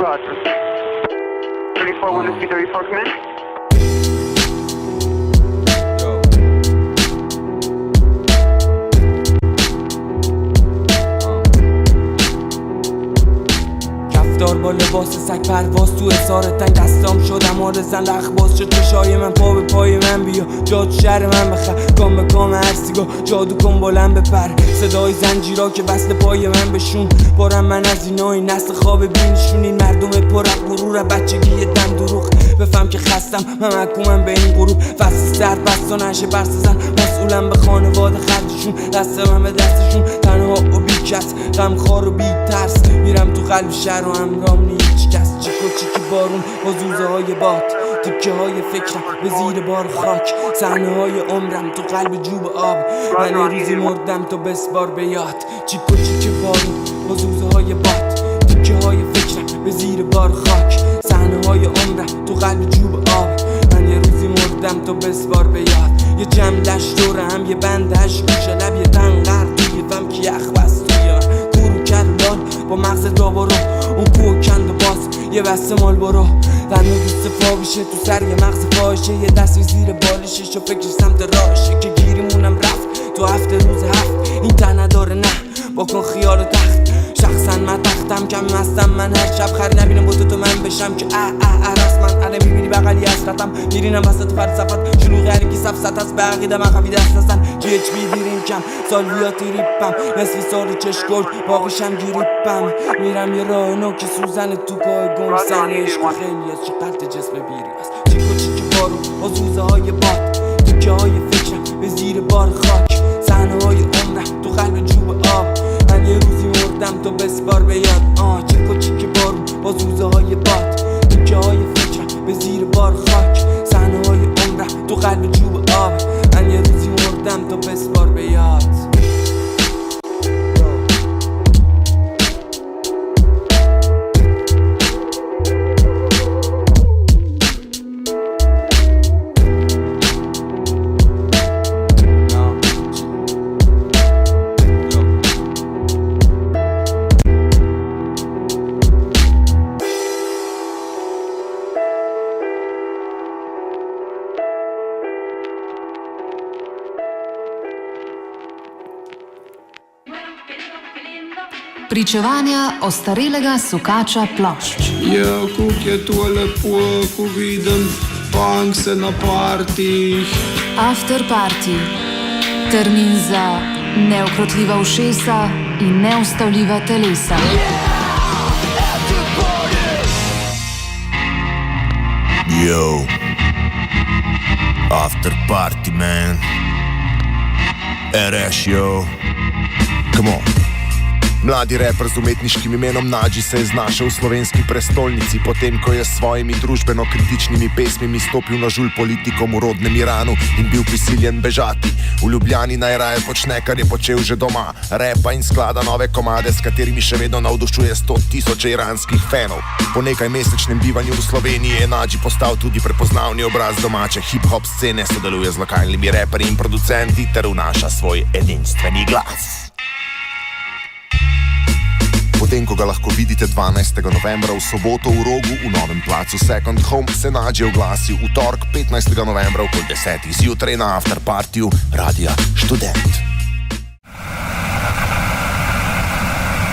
button. 34 will be 34 command. کفتار با لباس سگ پرواز تو اظهار تنگ دستام شدم آرزن لخباز شد چشای من پا به پای من بیا جا شهر من بخر گام به گام هر سیگار جادو کن بلند بپر صدای زنجیرا که وصل پای من بشون بارم من از اینای نسل خواب بینشون این مردم پر از غرور بچگی دم دروغ بفهم که خستم من محکومم به این غروب فصل سرد بستا نشه برسزن مسئولم به خانواده خردشون دست من به دستشون تنها و بی کس غمخوار و بی ترس میرم تو قلب شهر و همرام نی هیچ کس چیک و چیکی بارون با زوزه های باد تکه های فکرم به زیر بار خاک صحنه های عمرم تو قلب جوب آب من روزی مردم تو بسپار به یاد چیک و چیکی بارون با زوزه های باد تکه های فکرم به زیر بار خاک صحنه های عمرم تو قلب جوب آب من یه روزی مردم تو بسپار به یاد یه جمع دشت دوره هم یه بندش گوشه لب یه تنقر توی فهم که یخ بست توی من کورو کرد لال با مغز دابارو اون کوه کند و باز یه بسته مال برو تنها دوست فاویشه تو سر یه مغز فاشه یه دستی زیر بالشش و فکرش سمت راهشه که گیریمونم رفت تو هفته روز هفت این تن نداره نه با کن خیال و تخت شخصا من تختم کم هستم من هر شب خر نبینم با تو من بشم که رسمن اره میبینی بغلی حسرتم میرینم وسط فلسفت شلوغ هرکی سفست هست به عقیده من خفی دست هستن GHB دیرین کم سالویاتی ریپم نصف سال چشگل باقیشم گیریپم میرم یه راه نو که سوزن تو گاه گم سن عشق خیلی از چه قلط جسم بیری است چیک و چیک بارو با زوزه های باد تکه های فکرم به زیر بار خاک صحنه های عمرم تو قلب جوب آب من یه روزی مردم تو بسپار به یاد چیک و چیک بارون با زوزه های باد تکه های فکرم به زیر بار خاک صحنه های عمرم تو قلب جوب آب من یه روزی مردم تو بسپار به یاد Pričevanja ostarelega sukača plošč. Ja, kuk je to lepo, ko vidim punkse na partijih. Afterparty. Termin za neukrotljiva ušesa in neustavljiva telesa. Yo, Afterparty, man. RS, yo. Come on. Mladi raper z umetniškim imenom NAJI se je znašel v slovenski prestolnici, potem ko je s svojimi družbeno kritičnimi pesmimi stopil na žulj politikom v rodnem Iranu in bil prisiljen bežati. V Ljubljani najraje počne, kar je počel že doma, repa in sklada nove komade, s katerimi še vedno navdušuje 100.000 iranskih fanov. Po nekaj mesečnem bivanju v Sloveniji je NAJI postal tudi prepoznavni obraz domače hip-hop scene, sodeluje z lokalnimi reperji in producenti ter vnaša svoj edinstveni glas. Potem, ko ga lahko vidite 12. novembra v soboto v Rogu v novem placu Second Home, se NAJI oglasil v torek 15. novembra okoli 10. zjutraj na Afterpartyju Radia Študent.